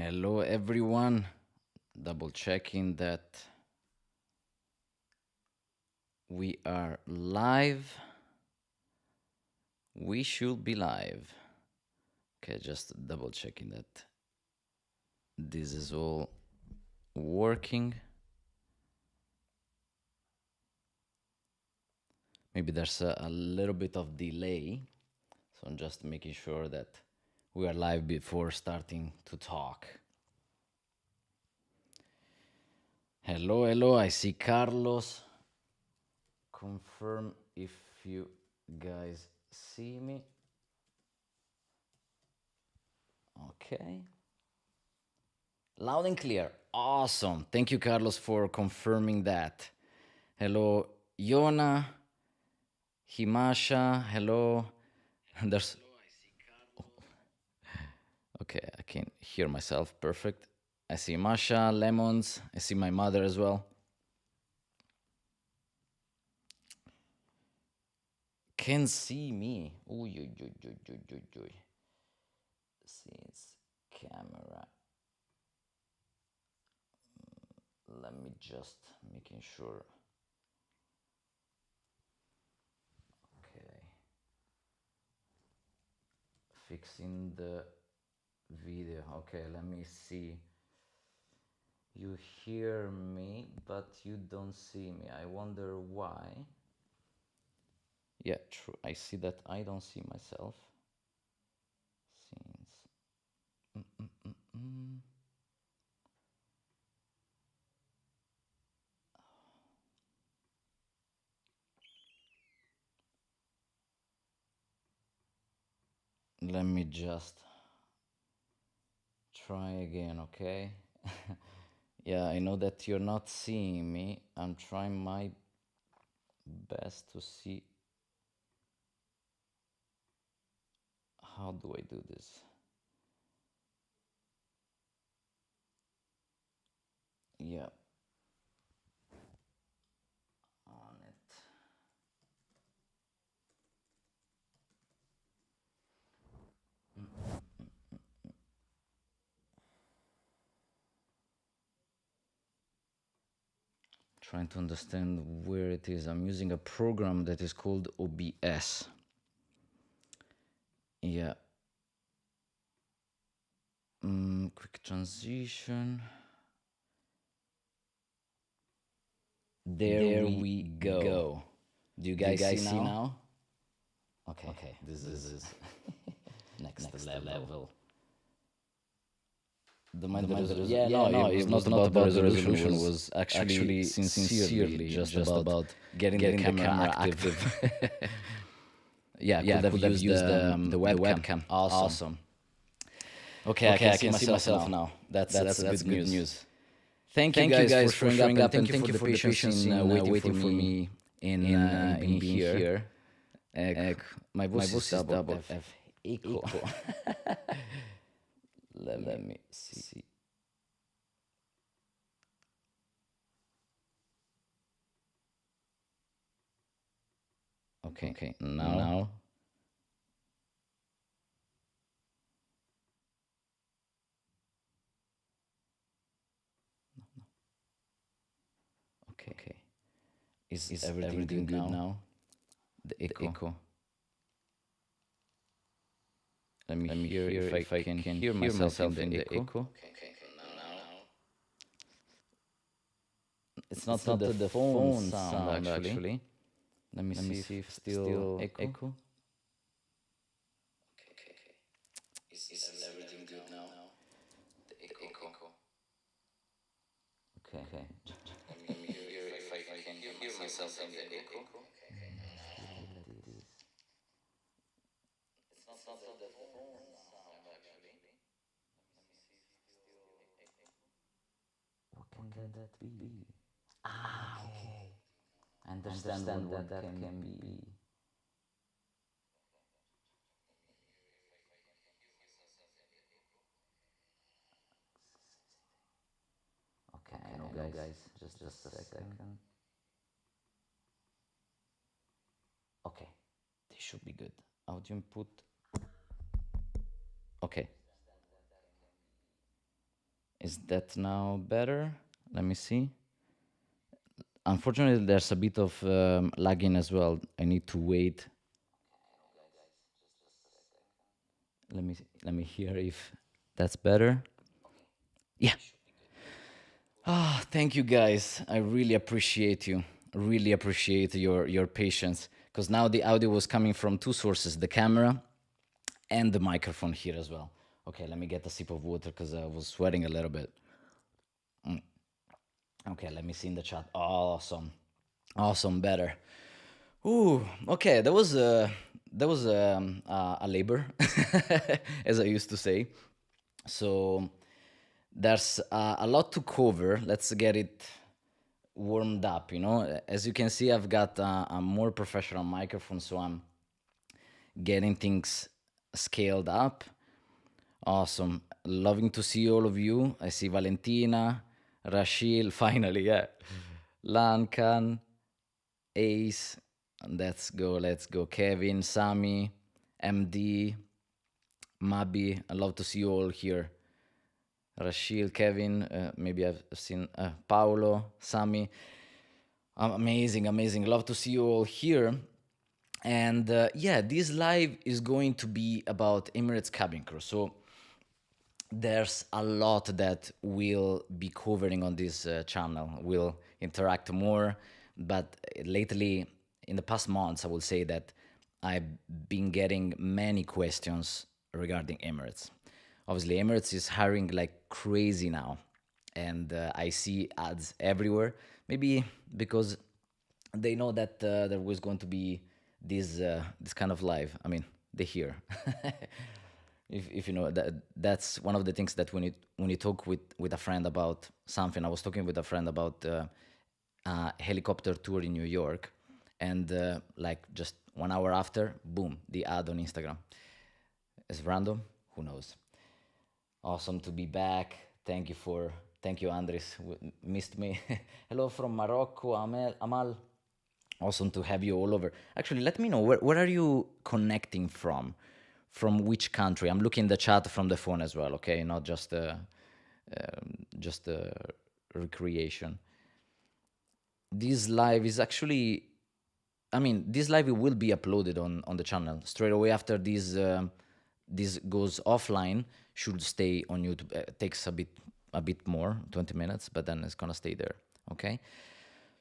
Hello, everyone. Double checking that we are live. We should be live. Okay, just double checking that this is all working. Maybe there's a little bit of delay, so I'm just making sure that we are live before starting to talk. Hello, hello. I see Carlos. Confirm if you guys see me. Okay. Loud and clear. Awesome. Thank you, Carlos, for confirming that. Hello, Yona, Himasha. Hello. There's. Okay, I can hear myself. Perfect. I see Masha, Lemons. I see my mother as well. Can see me. Uy, uy, uy, uy, uy, uy, uy. Since camera. Let me just making sure. Okay. Fixing the video. Okay, let me see. You hear me, but you don't see me. I wonder why. Yeah, true. I see that I don't see myself. Since. Let me just try again, okay? Yeah, I know that you're not seeing me. I'm trying my best to see. How do I do this? Yeah. On it. Trying to understand where it is. I'm using a program that is called OBS. Yeah. Quick transition. There we go. Do you guys see now? Okay. This is next level. The yeah, no, it was not about the resolution. It was actually sincerely just about getting the camera active. Yeah, could have used the webcam. Awesome. Okay, I can see myself now. That's good news. Thank you guys for showing up and thank you for the patience in waiting for me in being here. My voice is double. Have echo. Let me see. Okay. Now. Okay. Is everything good now? The echo. Let me hear if I can hear myself in the echo. It's not the phone sound actually. Let me see if still echo. Is everything good now? The echo. Okay. Let me hear if I can hear myself in the echo. It's not the phone sound actually. What can that be? Ah, okay. I understand what that can be. Okay, I know, guys. Just a second. Okay, this should be good. Audio input. Okay. Is that now better? Let me see. Unfortunately, there's a bit of lagging as well. I need to wait. Let me hear if that's better. Yeah. Ah, thank you guys. I really appreciate you. Really appreciate your patience because now the audio was coming from two sources, the camera and the microphone here as well. Okay, let me get a sip of water because I was sweating a little bit. Okay, let me see in the chat. Awesome. Awesome, better. Ooh, okay, that was a labor, as I used to say. So there's a lot to cover. Let's get it warmed up. As you can see, I've got a more professional microphone, so I'm getting things scaled up. Awesome. Loving to see all of you. I see Valentina, Rashil, finally, yeah. Lankan, Ace, let's go. Kevin, Sami, MD, Mabi. I love to see you all here. Rashil, Kevin, maybe I've seen Paolo, Sami. Amazing, amazing. Love to see you all here. And yeah, this live is going to be about Emirates cabin crew. So there's a lot that we'll be covering on this channel. We'll interact more, but lately, in the past months, I will say that I've been getting many questions regarding Emirates. Obviously, Emirates is hiring like crazy now, and I see ads everywhere. Maybe because they know that there was going to be this kind of live. I mean, they hear. If you know that's one of the things that when you talk with a friend about something. I was talking with a friend about a helicopter tour in New York, and like just 1 hour after, boom, the ad on Instagram. It's random, who knows. Awesome to be back. Thank you, Andres. Missed me. Hello from Morocco, Amal. Awesome to have you all over. Actually, let me know where are you connecting from? From which country? I'm looking the chat from the phone as well. Okay, not just recreation. This live is actually, I mean, this live will be uploaded on the channel straight away after this goes offline. Should stay on YouTube. Takes a bit more, 20 minutes, but then it's gonna stay there. Okay.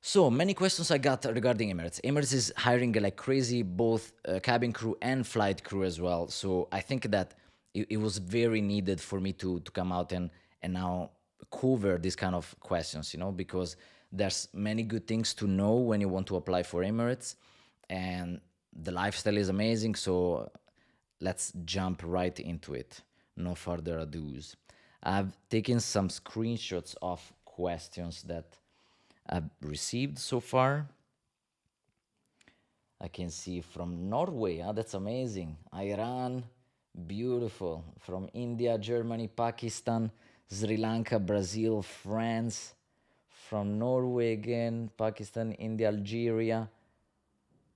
So many questions I got regarding Emirates. Emirates is hiring like crazy, both cabin crew and flight crew as well. So I think that it was very needed for me to come out and now cover these kind of questions, because there's many good things to know when you want to apply for Emirates, and the lifestyle is amazing. So let's jump right into it. No further ados. I've taken some screenshots of questions that I've received so far. I can see from Norway, that's amazing. Iran, beautiful. From India, Germany, Pakistan, Sri Lanka, Brazil, France. From Norway again, Pakistan, India, Algeria,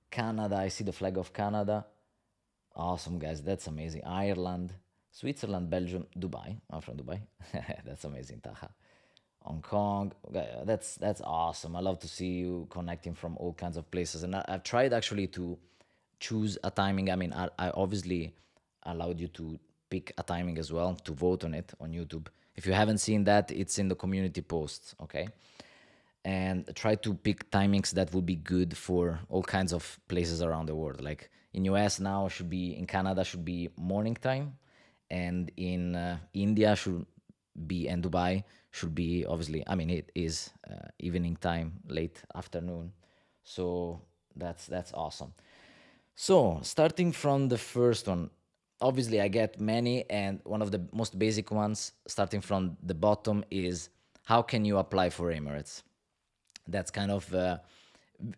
Canada. I see the flag of Canada. Awesome, guys. That's amazing. Ireland, Switzerland, Belgium, Dubai. I'm from Dubai. That's amazing, Taha. Hong Kong. Okay, that's awesome. I love to see you connecting from all kinds of places. And I've tried actually to choose a timing. I mean, I obviously allowed you to pick a timing as well to vote on it on YouTube. If you haven't seen that, it's in the community posts, okay? And try to pick timings that would be good for all kinds of places around the world. Like in US now in Canada should be morning time, and in India and Dubai should be, obviously, I mean, it is evening time, late afternoon. So that's awesome. So starting from the first one, obviously I get many, and one of the most basic ones, starting from the bottom, is how can you apply for Emirates? That's kind of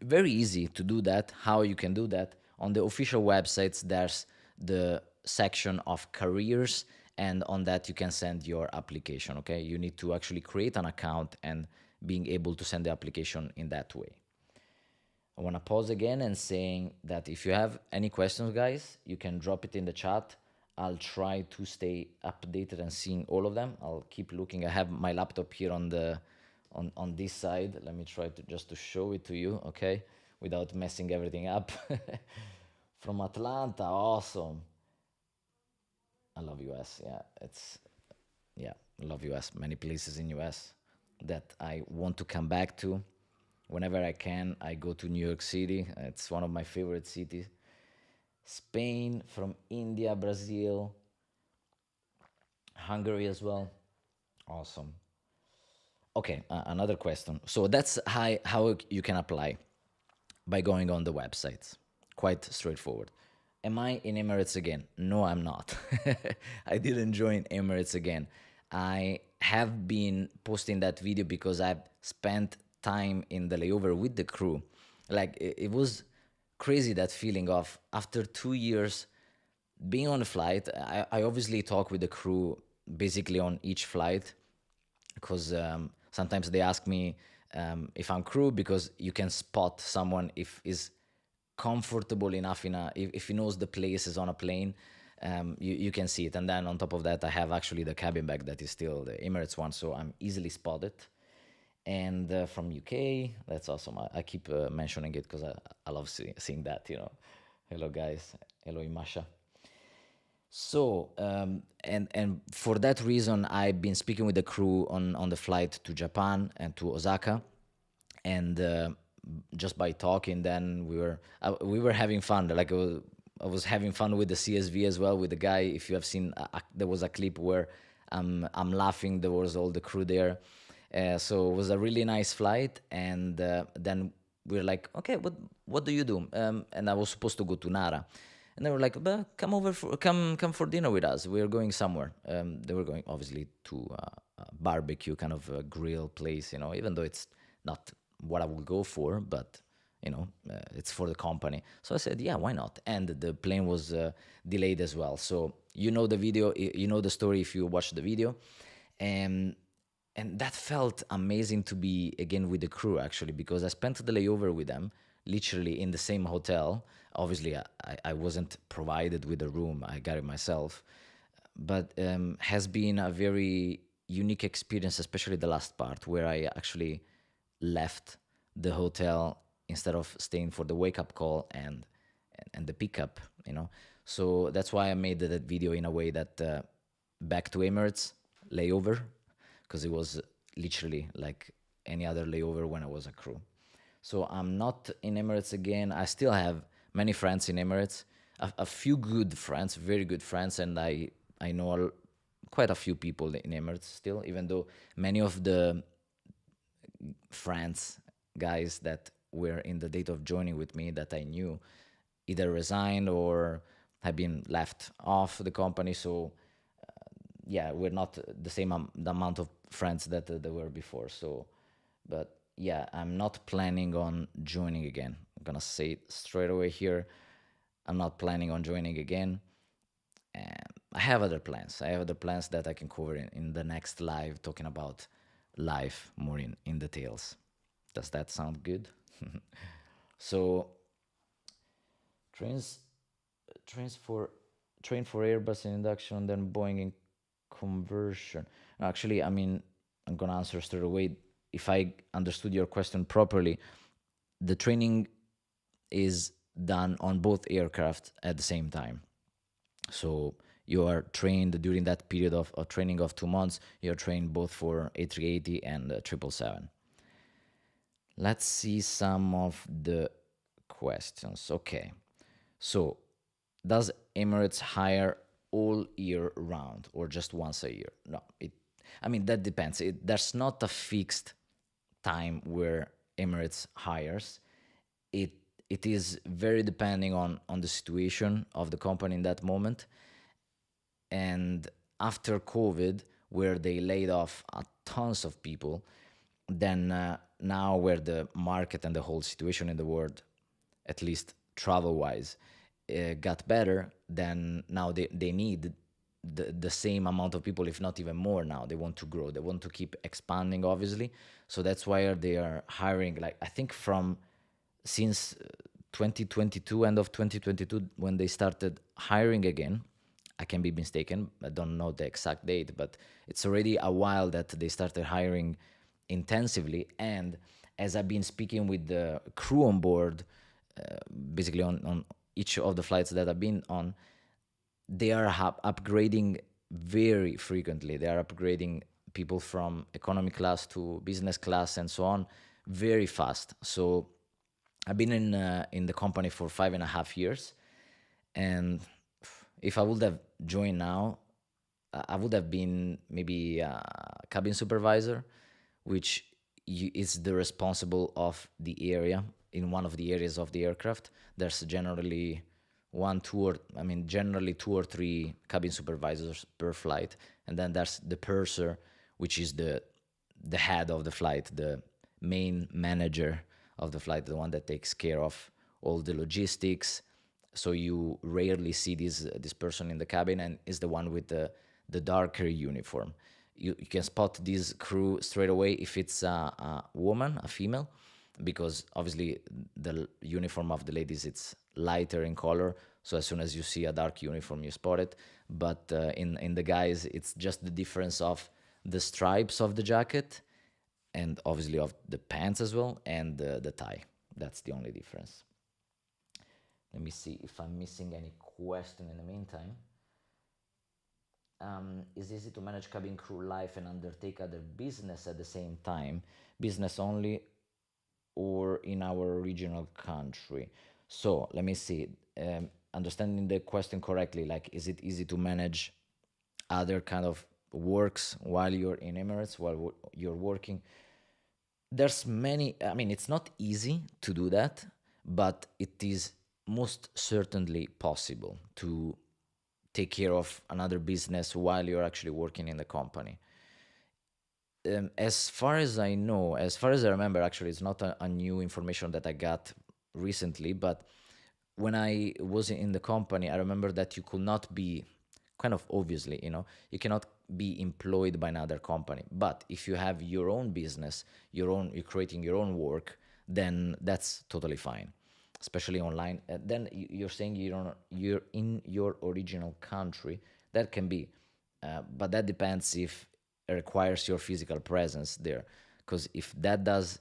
very easy to do that. How you can do that? On the official websites, there's the section of careers, and on that you can send your application. Okay, you need to actually create an account and being able to send the application in that way. I want to pause again and saying that if you have any questions, guys, you can drop it in the chat. I'll try to stay updated and seeing all of them. I'll keep looking. I have my laptop here on the on this side. Let me try to just to show it to you, okay, without messing everything up. From Atlanta, awesome. I love US. Yeah, yeah, I love US. Many places in US that I want to come back to. Whenever I can, I go to New York City. It's one of my favorite cities. Spain, from India, Brazil, Hungary as well. Awesome. Okay, another question. So that's how you can apply by going on the websites. Quite straightforward. Am I in Emirates again? No, I'm not. I didn't join Emirates again. I have been posting that video because I've spent time in the layover with the crew. Like it was crazy, that feeling of after 2 years being on a flight. I obviously talk with the crew basically on each flight, because sometimes they ask me if I'm crew, because you can spot someone if is comfortable enough in if he knows the places on a plane. You can see it. And then on top of that, I have actually the cabin bag that is still the Emirates one, so I'm easily spotted. And from UK, that's awesome. I keep mentioning it because I love seeing that, you know. Hello guys, hello Imasha. So, and for that reason, I've been speaking with the crew on the flight to Japan and to Osaka, and just by talking, then we were having fun. Like I was having fun with the CSV as well with the guy. If you have seen, there was a clip where I'm laughing. There was all the crew there, so it was a really nice flight. And then we are like, okay, what do you do? And I was supposed to go to Nara. And they were like, "But come over for come for dinner with us. We're going somewhere." They were going obviously to a barbecue kind of a grill place, you know. Even though it's not what I would go for, but you know, it's for the company. So I said, "Yeah, why not?" And the plane was delayed as well. So you know the video, you know the story if you watch the video, and that felt amazing to be again with the crew, actually, because I spent the layover with them literally in the same hotel. Obviously I wasn't provided with a room, I got it myself, but has been a very unique experience, especially the last part where I actually left the hotel instead of staying for the wake up call and the pickup, you know. So that's why I made that video in a way that back to Emirates layover, because it was literally like any other layover when I was a crew. So I'm not in Emirates again. I still have many friends in Emirates, a few good friends, very good friends, and I know quite a few people in Emirates still, even though many of the friends, guys that were in the date of joining with me that I knew either resigned or have been left off the company. So yeah, we're not the same the amount of friends that there were before. So, but yeah, I'm not planning on joining again. I'm gonna say it straight away here. I'm not planning on joining again. And I have other plans. I have other plans that I can cover in the next live, talking about life more in details. Does that sound good? So trains trains for train for Airbus in induction, then Boeing in conversion. Actually, I mean, I'm gonna answer straight away. If I understood your question properly, the training is done on both aircraft at the same time. So you are trained during that period of training of 2 months. You're trained both for A380 and 777. Let's see some of the questions. Okay. So, does Emirates hire all year round or just once a year? No, I mean that depends. There's not a fixed time where Emirates hires. It it is very depending on the situation of the company in that moment. And after COVID, where they laid off tons of people, then now where the market and the whole situation in the world, at least travel wise, got better, then now they need the same amount of people, if not even more. Now they want to grow, they want to keep expanding, obviously. So that's why they are hiring, like I think from since 2022, end of 2022, when they started hiring again, I can be mistaken. I don't know the exact date, but it's already a while that they started hiring intensively. And as I've been speaking with the crew on board, basically on each of the flights that I've been on, they are upgrading very frequently. They are upgrading people from economy class to business class and so on very fast. So I've been in the company for 5.5 years, and if I would have joined now, I would have been maybe a cabin supervisor, which is the responsible of the area in one of the areas of the aircraft. There's generally generally two or three cabin supervisors per flight, and then there's the purser, which is the head of the flight, the main manager of the flight, the one that takes care of all the logistics. So you rarely see this person in the cabin, and is the one with the darker uniform. You can spot this crew straight away if it's a woman, a female, because obviously the uniform of the ladies, it's lighter in color. So as soon as you see a dark uniform, you spot it. But in the guys, it's just the difference of the stripes of the jacket, and obviously of the pants as well, and the tie. That's the only difference. Let me see if I'm missing any question in the meantime. Is easy to manage cabin crew life and undertake other business at the same time? Business only or in our original country? So let me see. Understanding the question correctly, like, is it easy to manage other kind of works while you're in Emirates, while you're working? There's many, I mean, it's not easy to do that, but it is most certainly possible to take care of another business while you're actually working in the company. As far as I know, as far as I remember, actually, it's not a new information that I got recently, but when I was in the company, I remember that you could not be, kind of obviously, you cannot be employed by another company. But if you have your own business, you're creating your own work, then that's totally fine, especially online. Then you're saying you're in your original country. That can be, but that depends if it requires your physical presence there. Because if that does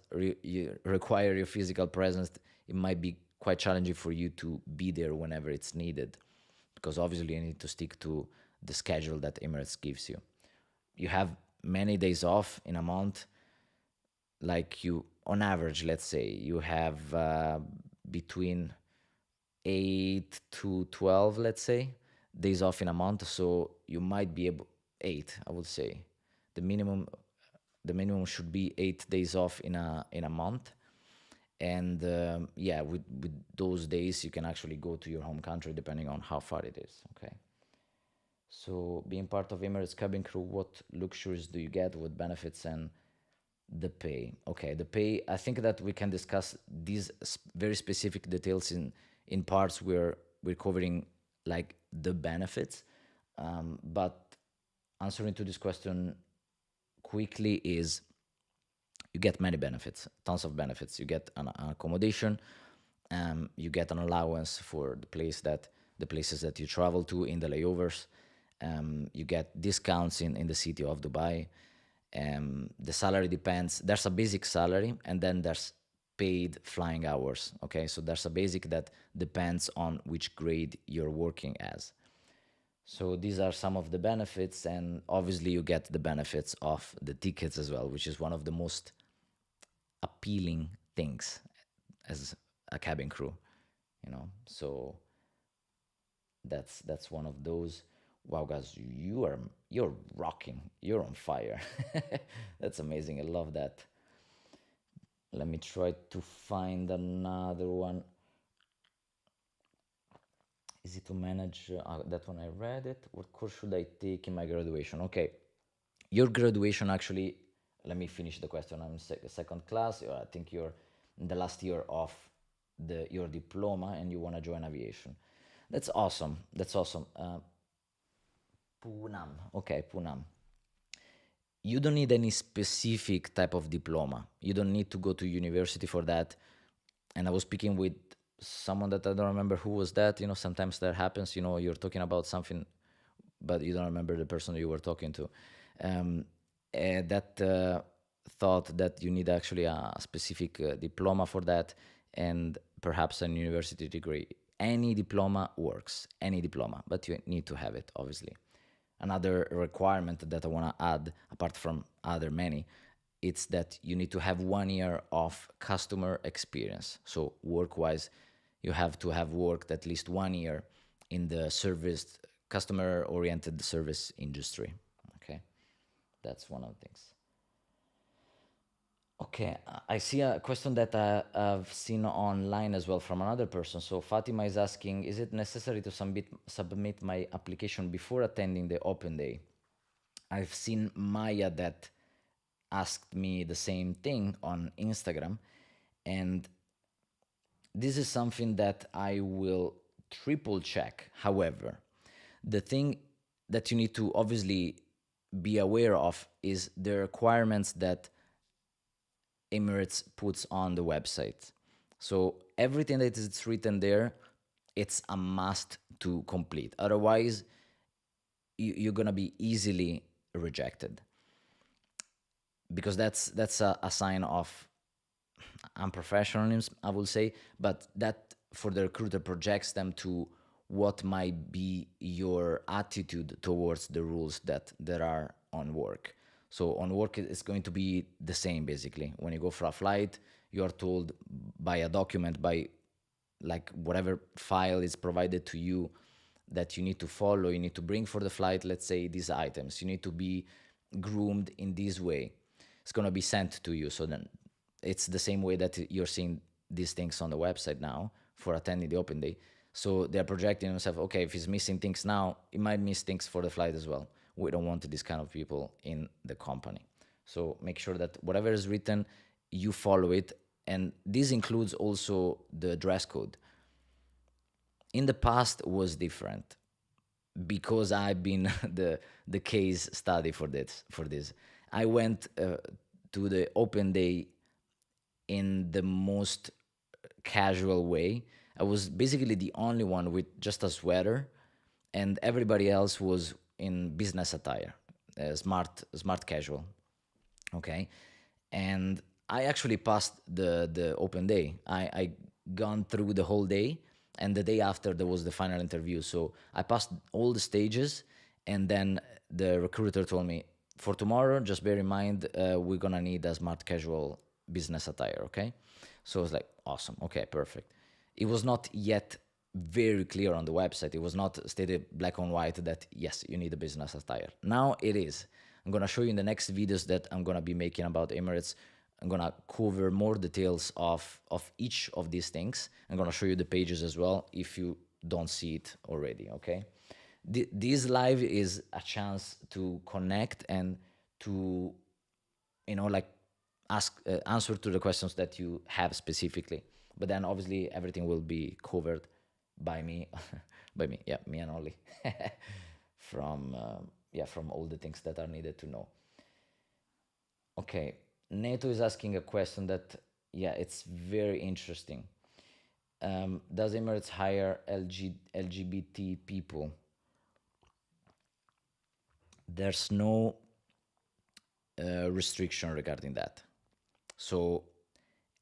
require your physical presence, it might be quite challenging for you to be there whenever it's needed, because obviously you need to stick to the schedule that Emirates gives you. You have many days off in a month, like you, on average, let's say, you have between 8 to 12, let's say, days off in a month. So you might be able, 8, I would say. The minimum should be 8 days off in a month. And yeah, with those days, you can actually go to your home country depending on how far it is. Okay. So being part of Emirates cabin crew, what luxuries do you get? What benefits and the pay? Okay, the pay. I think that we can discuss these very specific details in parts where we're covering like the benefits. But answering to this question quickly is, you get many benefits, tons of benefits. You get an accommodation, you get an allowance for the places that you travel to in the layovers. You get discounts in the city of Dubai. The salary depends. There's a basic salary, and then there's paid flying hours. Okay, so there's a basic that depends on which grade you're working as. So these are some of the benefits, and obviously you get the benefits of the tickets as well, which is one of the most appealing things as a cabin crew, So that's one of those. Wow, guys, you're rocking. You're on fire. That's amazing. I love that. Let me try to find another one. Easy to manage. That one I read it. What course should I take in my graduation? Okay, your graduation actually. Let me finish the question. I'm second class. I think you're in the last year of your diploma, and you want to join aviation. That's awesome. That's awesome. Punam. Okay, Punam. You don't need any specific type of diploma. You don't need to go to university for that. And I was speaking with someone that I don't remember who was that. Sometimes that happens. You're talking about something but you don't remember the person you were talking to. That thought that you need actually a specific diploma for that, and perhaps a university degree. Any diploma works, any diploma, but you need to have it, obviously. Another requirement that I want to add, apart from other many, it's that you need to have 1 year of customer experience. So work-wise, you have to have worked at least 1 year in the service, customer-oriented service industry. Okay, that's one of the things. Okay, I see a question that I've seen online as well from another person. So Fatima is asking, is it necessary to submit my application before attending the open day? I've seen Maya that asked me the same thing on Instagram, and this is something that I will triple check. However, the thing that you need to obviously be aware of is the requirements that Emirates puts on the website. So everything that is written there, it's a must to complete. Otherwise, you're gonna be easily rejected, because that's a sign of unprofessionalism, I will say. But that for the recruiter projects them to what might be your attitude towards the rules that there are on work. So on work, it's going to be the same basically. When you go for a flight, you are told by a document, by like whatever file is provided to you, that you need to follow, you need to bring for the flight, let's say these items, you need to be groomed in this way. It's going to be sent to you. So then it's the same way that you're seeing these things on the website now for attending the open day. So they're projecting themselves, okay, if he's missing things now, he might miss things for the flight as well. We don't want these kind of people in the company. So make sure that whatever is written, you follow it. And this includes also the dress code. In the past was different, because I've been the case study for this. I went to the open day in the most casual way. I was basically the only one with just a sweater, and everybody else was in business attire, smart casual. Okay, and I actually passed the open day. I gone through the whole day, and the day after there was the final interview. So I passed all the stages, and then the recruiter told me, for tomorrow, just bear in mind, we're gonna need a smart casual business attire. Okay, so I was like, awesome. Okay, perfect. It was not yet very clear on the website. It was not stated black on white that yes, you need a business attire. Now it is. I'm gonna show you in the next videos that I'm gonna be making about Emirates. I'm gonna cover more details of each of these things. I'm gonna show you the pages as well if you don't see it already, okay? This live is a chance to connect and to, like answer to the questions that you have specifically. But then obviously everything will be covered by me, yeah, me and Ollie, from all the things that are needed to know. Okay, Neto is asking a question that, yeah, it's very interesting. Does Emirates hire LGBT people? There's no restriction regarding that. So,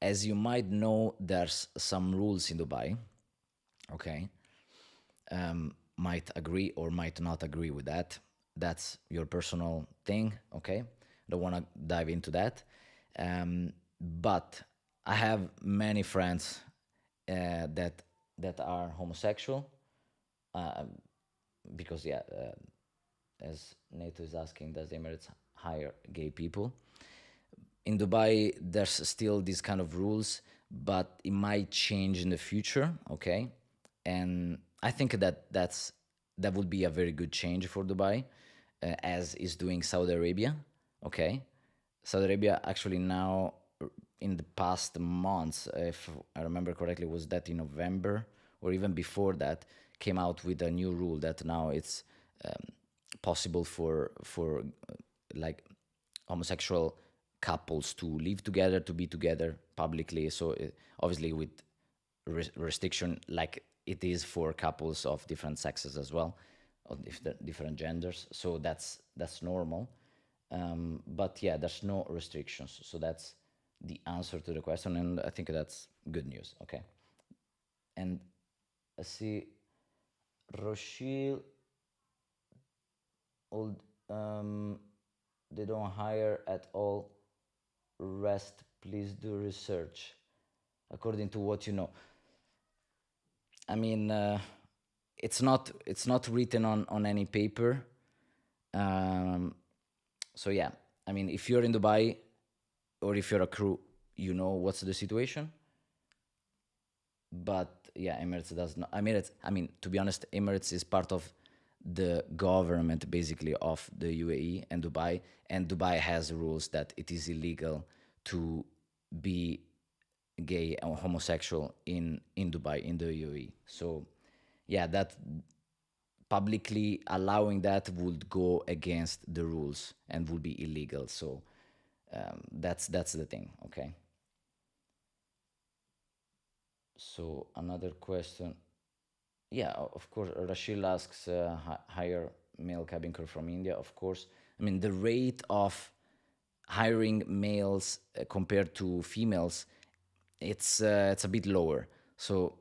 as you might know, there's some rules in Dubai. Okay, might agree or might not agree with that. That's your personal thing. Okay, don't want to dive into that. But I have many friends that are homosexual, because as NATO is asking, does Emirates hire gay people? In Dubai, there's still these kind of rules, but it might change in the future, okay? And I think that would be a very good change for Dubai, as is doing Saudi Arabia, okay? Saudi Arabia actually now, in the past months, if I remember correctly, was that in November or even before that, came out with a new rule that now it's possible for like homosexual couples to live together, to be together publicly. So obviously with restriction like it is for couples of different sexes as well. of different genders. So that's normal. But yeah, there's no restrictions. So that's the answer to the question, and I think that's good news. Okay, and I see Rochelle old. They don't hire at all. Rest, please do research according to what you know. I mean, it's not written on any paper. Um, so yeah, I mean, if you're in Dubai or if you're a crew, you know what's the situation. But yeah, Emirates does not. Emirates, I mean, to be honest, Emirates is part of the government basically of the UAE and Dubai has rules that it is illegal to be gay or homosexual in Dubai in the UAE. So yeah, that publicly allowing that would go against the rules and would be illegal. So that's the thing. Okay. So another question. Yeah, of course. Rashil asks hire male cabin crew from India. Of course. I mean, the rate of hiring males compared to females, it's a bit lower. So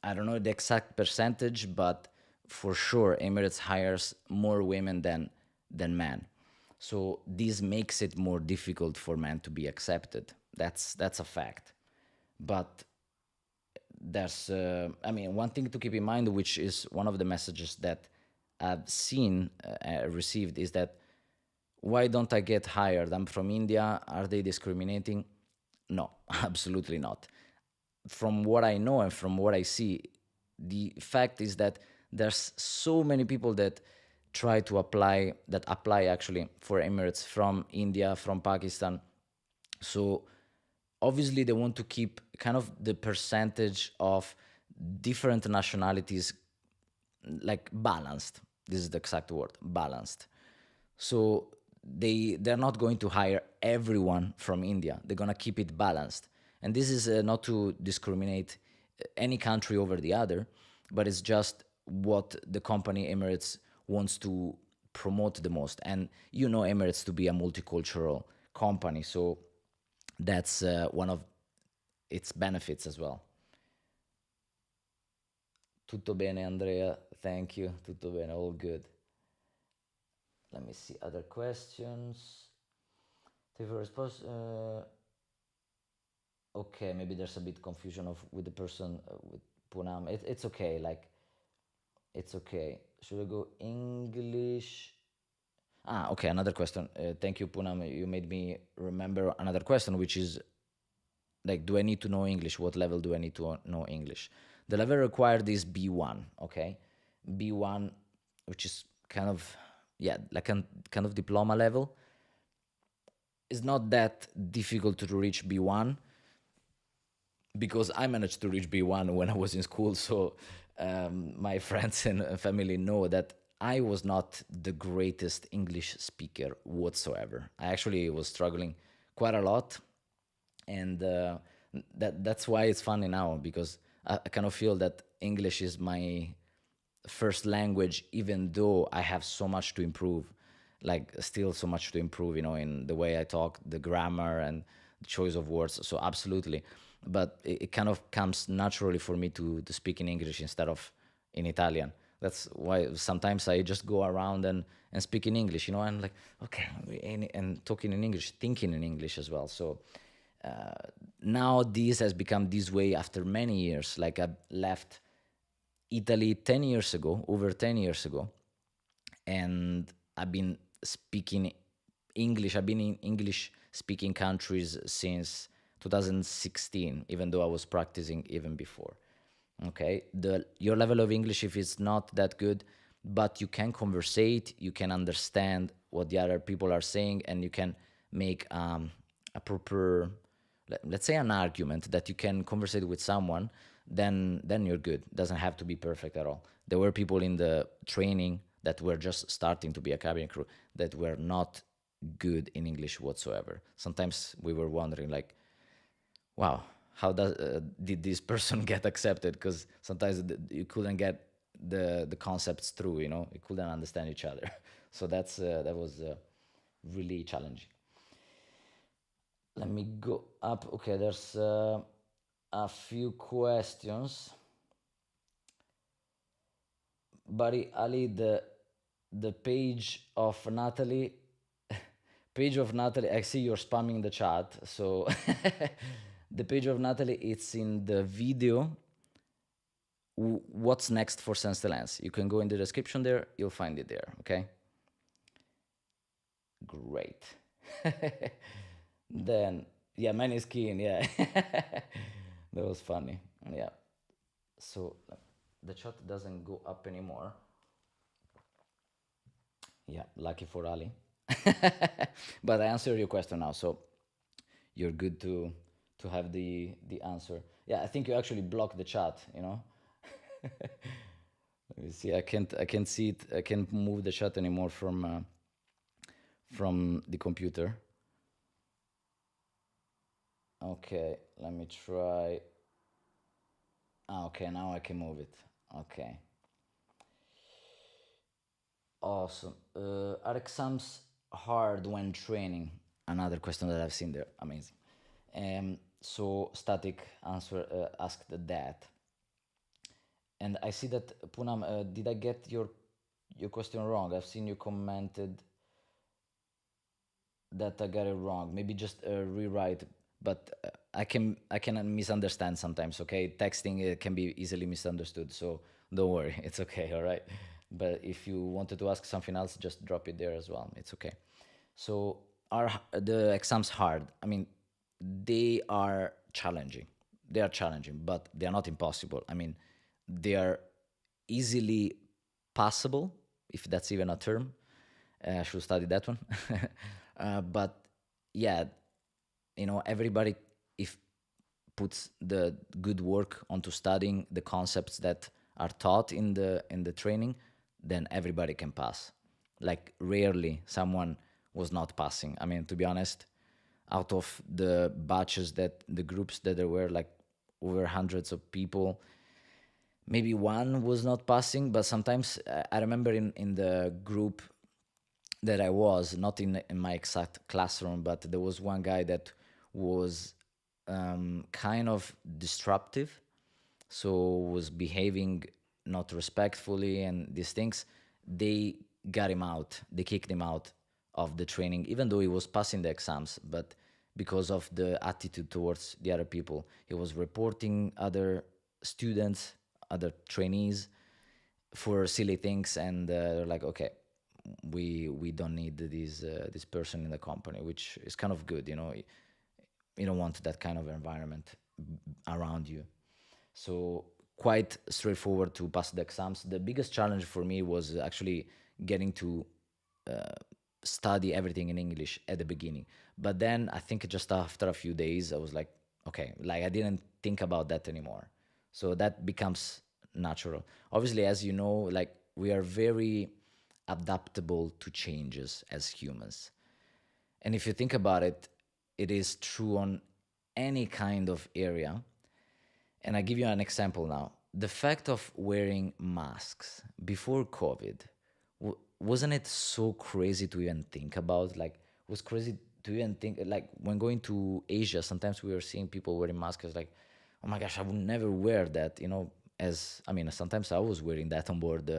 I don't know the exact percentage, but for sure Emirates hires more women than men. So this makes it more difficult for men to be accepted. That's a fact. But there's I mean, one thing to keep in mind, which is one of the messages that I've seen received, is that why don't I get hired? I'm from India. Are they discriminating? No, absolutely not. From what I know and from what I see, the fact is that there's so many people that apply actually for Emirates from India, from Pakistan. So obviously they want to keep kind of the percentage of different nationalities like balanced. This is the exact word, balanced. So they're not going to hire everyone from India. They're gonna keep it balanced, and this is not to discriminate any country over the other, but it's just what the company Emirates wants to promote the most. And you know Emirates to be a multicultural company, so that's one of its benefits as well. Tutto bene, Andrea. Thank you. Tutto bene. All good. Let me see other questions. Thank you for response. Okay, maybe there's a bit confusion of with the person with Punam. It's okay. Like it's okay. Should I go English? Ah, okay. Another question. Thank you, Punam. You made me remember another question, which is like, do I need to know English? What level do I need to know English? The level required is B1. Okay, B1, which is kind of yeah, like a kind of diploma level. It's not that difficult to reach B1 because I managed to reach B1 when I was in school. So my friends and family know that I was not the greatest English speaker whatsoever. I actually was struggling quite a lot, and that's why it's funny now because I kind of feel that English is my first language, even though I have so much to improve, like still so much to improve, in the way I talk, the grammar and the choice of words. So absolutely, but it kind of comes naturally for me to speak in English instead of in Italian. That's why sometimes I just go around and speak in English, and like, okay, and talking in English, thinking in English as well. So now this has become this way after many years. Like I left Italy 10 years ago, over 10 years ago, and I've been speaking English. I've been in English speaking countries since 2016, even though I was practicing even before. Okay, your level of English, if it's not that good, but you can conversate, you can understand what the other people are saying, and you can make a proper, let's say, an argument that you can conversate with someone, then you're good. Doesn't have to be perfect at all. There were people in the training that were just starting to be a cabin crew that were not good in English whatsoever. Sometimes we were wondering, like, wow, how did this person get accepted? Because sometimes you couldn't get the concepts through. We couldn't understand each other. So that was really challenging. Let me go up. Okay, there's a few questions. Buddy Ali, the page of Natalie. I see you're spamming the chat. So the page of Natalie, it's in the video. What's next for Sense the Lens? You can go in the description there. You'll find it there. Okay. Great. Then yeah, mine is keen. Yeah, that was funny. Yeah. So the chat doesn't go up anymore. Yeah, lucky for Ali. But I answered your question now, so you're good to have the answer. Yeah, I think you actually blocked the chat. Let me see. I can't see it. I can't move the chat anymore from the computer. Okay, let me try. Okay, now I can move it. Okay. Awesome. Are exams hard when training? Another question that I've seen there. Amazing. So Static answer asked that, and I see that Punam. Did I get your question wrong? I've seen you commented that I got it wrong. Maybe just rewrite. But I can misunderstand sometimes. Okay, texting can be easily misunderstood. So don't worry, it's okay. All right. But if you wanted to ask something else, just drop it there as well. It's okay. So are the exams hard? I mean, they are challenging. They are challenging, but they are not impossible. I mean, they are easily passable, if that's even a term. I should study that one. But yeah, everybody, if puts the good work onto studying the concepts that are taught in the training, then everybody can pass. Like rarely someone was not passing. I mean, to be honest, out of the batches, that the groups that there were, like over hundreds of people, maybe one was not passing. But sometimes I remember in the group that I was, not in my exact classroom, but there was one guy that was kind of disruptive, so was behaving not respectfully, and these things. They got him out. They kicked him out of the training, even though he was passing the exams. But because of the attitude towards the other people, he was reporting other students, other trainees, for silly things, and they're like, okay, we don't need this person in the company, which is kind of good. You don't want that kind of environment around you. So quite straightforward to pass the exams. The biggest challenge for me was actually getting to study everything in English at the beginning. But then I think just after a few days, I was like, okay, like I didn't think about that anymore. So that becomes natural. Obviously, as you know, like we are very adaptable to changes as humans. And if you think about it, it is true on any kind of area. And I give you an example now. The fact of wearing masks before COVID, wasn't it so crazy to even think about? Like, it was crazy to even think. Like, when going to Asia, sometimes we were seeing people wearing masks. Like, oh my gosh, I would never wear that. As I mean, sometimes I was wearing that on board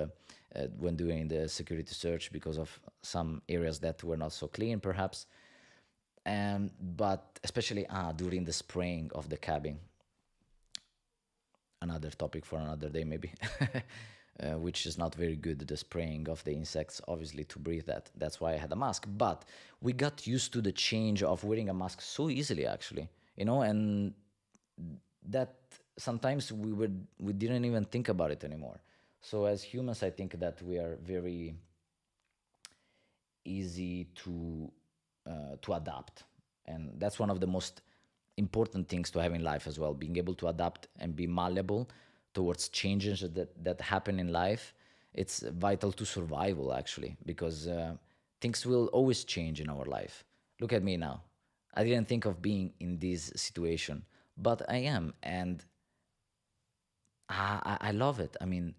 when doing the security search because of some areas that were not so clean, perhaps. But especially during the spraying of the cabin, another topic for another day maybe. Which is not very good, the spraying of the insects, obviously, to breathe that. That's why I had a mask. But we got used to the change of wearing a mask so easily, actually, and that sometimes we didn't even think about it anymore. So as humans, I think that we are very easy to adapt, and that's one of the most important things to have in life as well. Being able to adapt and be malleable towards changes that happen in life, it's vital to survival, actually, because things will always change in our life. Look at me now. I didn't think of being in this situation, but I am, and I love it. I mean,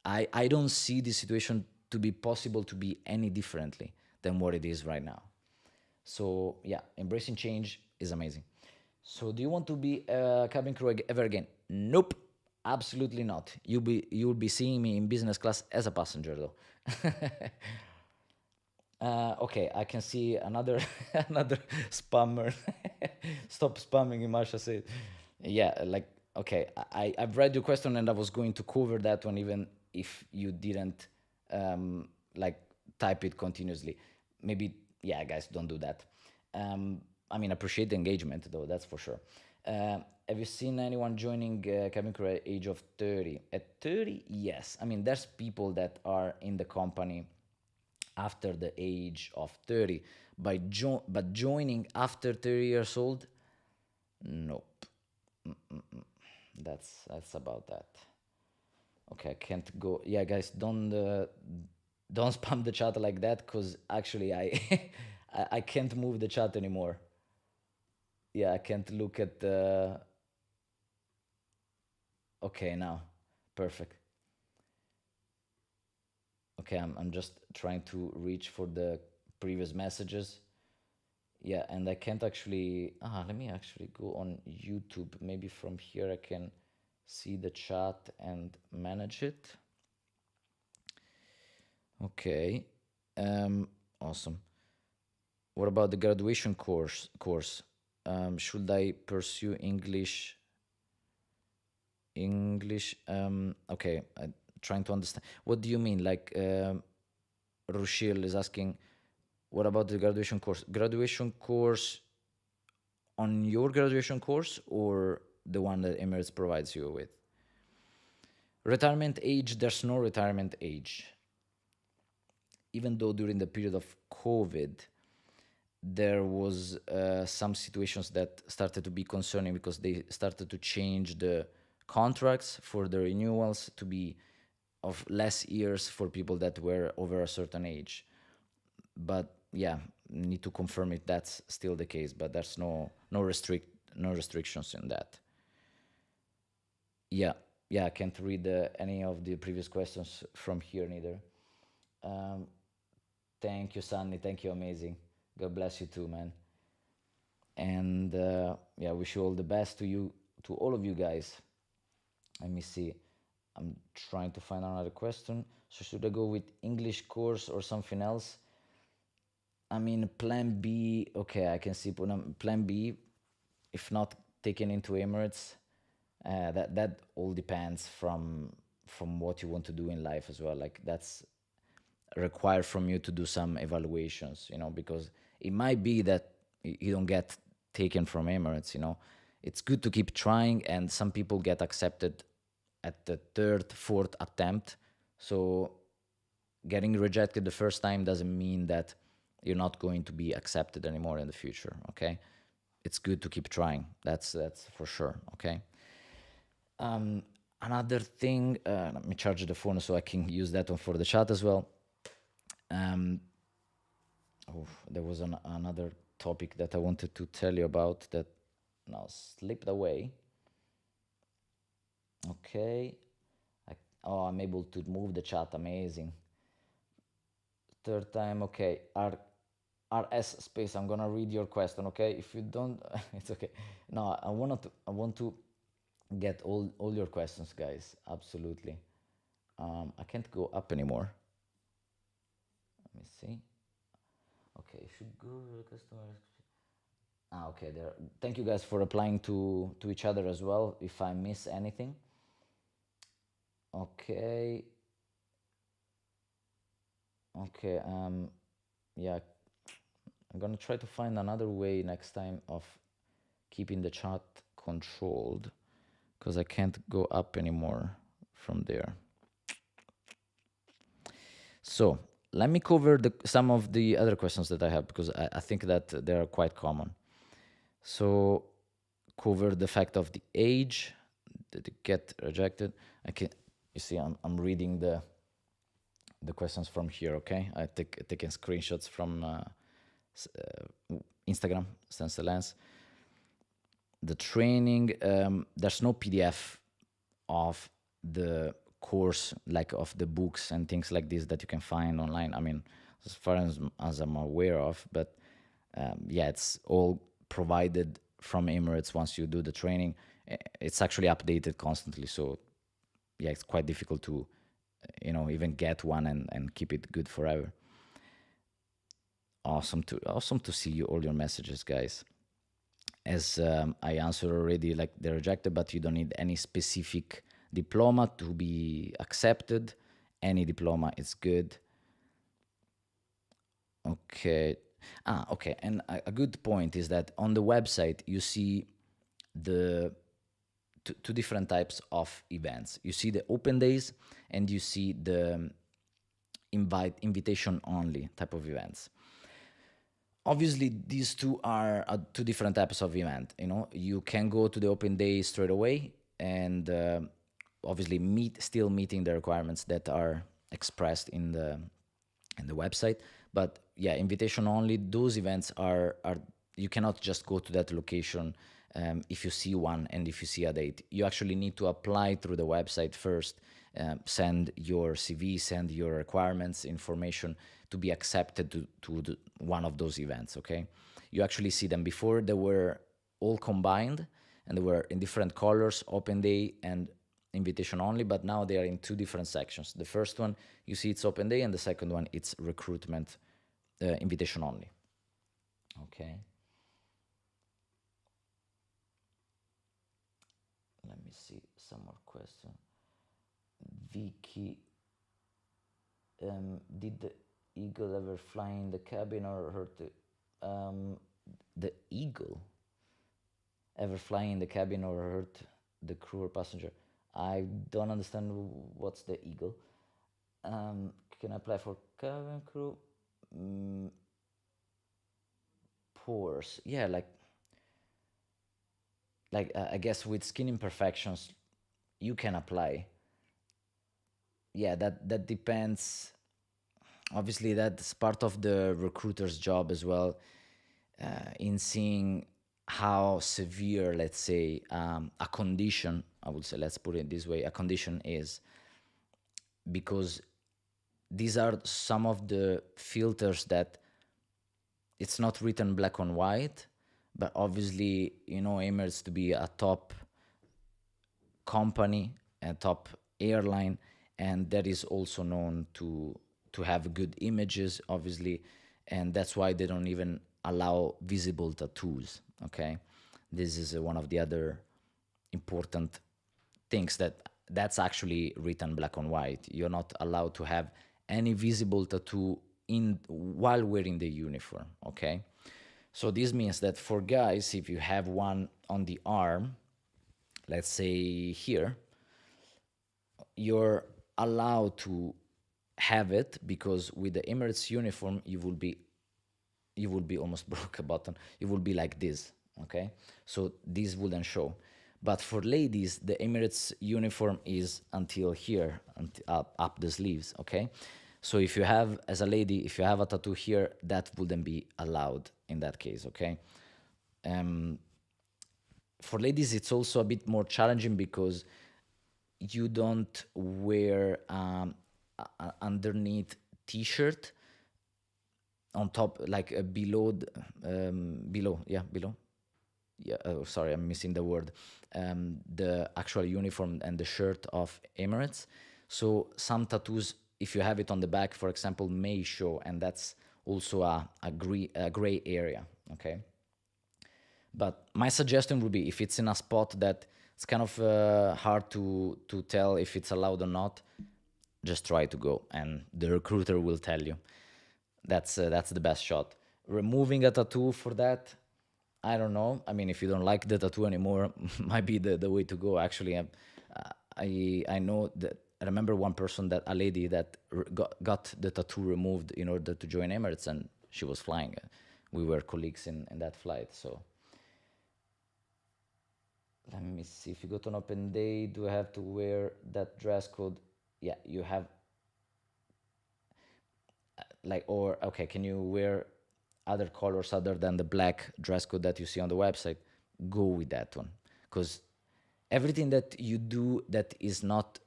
I don't see the situation to be possible to be any differently than what it is right now. So yeah, embracing change is amazing. So do you want to be a cabin crew ever again? Nope, absolutely not. You'll be seeing me in business class as a passenger though. Okay, I can see another another spammer. Stop spamming, Marsha said. Yeah, like okay, I've read your question and I was going to cover that one even if you didn't like type it continuously. Maybe yeah, guys, don't do that. I mean, appreciate the engagement though, that's for sure. Have you seen anyone joining cabin crew at age of 30? At 30, yes. I mean, there's people that are in the company after the age of 30 but joining after 30 years old, nope. That's about that. Okay, I can't go. Yeah, guys, don't spam the chat like that because actually I I can't move the chat anymore. Yeah, I can't look at the. Okay, now perfect. Okay, I'm just trying to reach for the previous messages. Yeah, and I can't actually. Let me actually go on YouTube. Maybe from here I can see the chat and manage it. Okay, awesome. What about the graduation course? Should I pursue English? English. Okay, I'm trying to understand. What do you mean? Like, Rushil is asking, what about the graduation course? Graduation course on your graduation course or the one that Emirates provides you with? Retirement age, there's no retirement age. Even though during the period of COVID, there was some situations that started to be concerning because they started to change the contracts for the renewals to be of less years for people that were over a certain age. But yeah, need to confirm if that's still the case. But there's no restrictions in that. Yeah, yeah, I can't read any of the previous questions from here neither. Um, Thank you, Sunny. Thank you, amazing. God bless you too, man. And yeah, wish you all the best to you, to all of you guys. Let me see. I'm trying to find another question. So should I go with English course or something else? I mean, plan B. Okay, I can see plan B. If not taken into Emirates, that all depends from what you want to do in life as well. Like that's required from you to do some evaluations, because it might be that you don't get taken from Emirates. It's good to keep trying, and some people get accepted at the third, fourth attempt. So getting rejected the first time doesn't mean that you're not going to be accepted anymore in the future. Okay, it's good to keep trying. That's for sure. Okay. Another thing, let me charge the phone so I can use that one for the chat as well. Oh, there was another topic that I wanted to tell you about that now slipped away. Okay. I'm able to move the chat. Amazing. Third time. Okay. RS space. I'm gonna read your question. Okay. If you don't, it's okay. No, I want to get all your questions, guys. Absolutely. I can't go up anymore. Let me see. Okay. Should go customers. Okay, there. Thank you guys for replying to each other as well. If I miss anything, okay, okay. Yeah, I'm gonna try to find another way next time of keeping the chat controlled, because I can't go up anymore from there. So let me cover some of the other questions that I have because I think that they are quite common. So cover the fact of the age. Did it get rejected? You see, I'm reading the questions from here. Okay, I taking screenshots from Instagram, Sense the Lens. The training. There's no PDF of the course, like of the books and things like this that you can find online. I mean, as far as I'm aware of, but yeah, it's all provided from Emirates once you do the training. It's actually updated constantly, so yeah, it's quite difficult to, even get one and keep it good forever. Awesome to see all your messages, guys. As I answered already, like they're rejected, but you don't need any specific diploma to be accepted. Any diploma is good. Okay. Okay. And a good point is that on the website you see the two different types of events. You see the open days and you see the invitation only type of events. Obviously these two are two different types of event. You can go to the open day straight away and obviously still meeting the requirements that are expressed in the website. But yeah, invitation only, those events are you cannot just go to that location if you see one and if you see a date. You actually need to apply through the website first, send your CV, send your requirements, information to be accepted to one of those events, okay? You actually see them. Before, they were all combined and they were in different colors, open day and invitation only, but now they are in two different sections. The first one, you see it's open day, and the second one, it's recruitment, invitation only. Okay. Let me see some more question. Vicky, did the eagle ever fly in the cabin or hurt the eagle ever fly in the cabin or hurt the crew or passenger? I don't understand what's the eagle. Can I apply for cabin crew? Pores. Yeah, I guess with skin imperfections, you can apply. Yeah, that depends. Obviously, that's part of the recruiter's job as well, in seeing how severe, let's say, a condition. I would say, let's put it this way: a condition is, because these are some of the filters that it's not written black on white, but obviously, Emirates to be a top company, a top airline, and that is also known to have good images, obviously, and that's why they don't even allow visible tattoos. Okay, this is one of the other important things that's actually written black on white. You're not allowed to have any visible tattoo in while wearing the uniform. Okay, so this means that for guys, if you have one on the arm, let's say here, you're allowed to have it, because with the Emirates uniform you will be almost broke a button. You will be like this, okay? So this wouldn't show. But for ladies, the Emirates uniform is until here, up the sleeves, okay? So if you have, as a lady, if you have a tattoo here, that wouldn't be allowed in that case, okay? For ladies, it's also a bit more challenging because you don't wear underneath t-shirt on top, like below. Yeah, oh, sorry, I'm missing the word. The actual uniform and the shirt of Emirates. So some tattoos, if you have it on the back, for example, may show, and that's also a gray area. Okay. But my suggestion would be, if it's in a spot that it's kind of hard to tell if it's allowed or not, just try to go, and the recruiter will tell you. That's the best shot. Removing a tattoo for that, I don't know. I mean, if you don't like the tattoo anymore, might be the way to go. Actually, I know that I remember one person, that a lady that got the tattoo removed in order to join Emirates, and she was flying. We were colleagues in that flight. So let me see. If you go to an open day, do I have to wear that dress code? Yeah, you have. Or okay, can you wear other colors other than the black dress code that you see on the website? Go with that one, because everything that you do that is not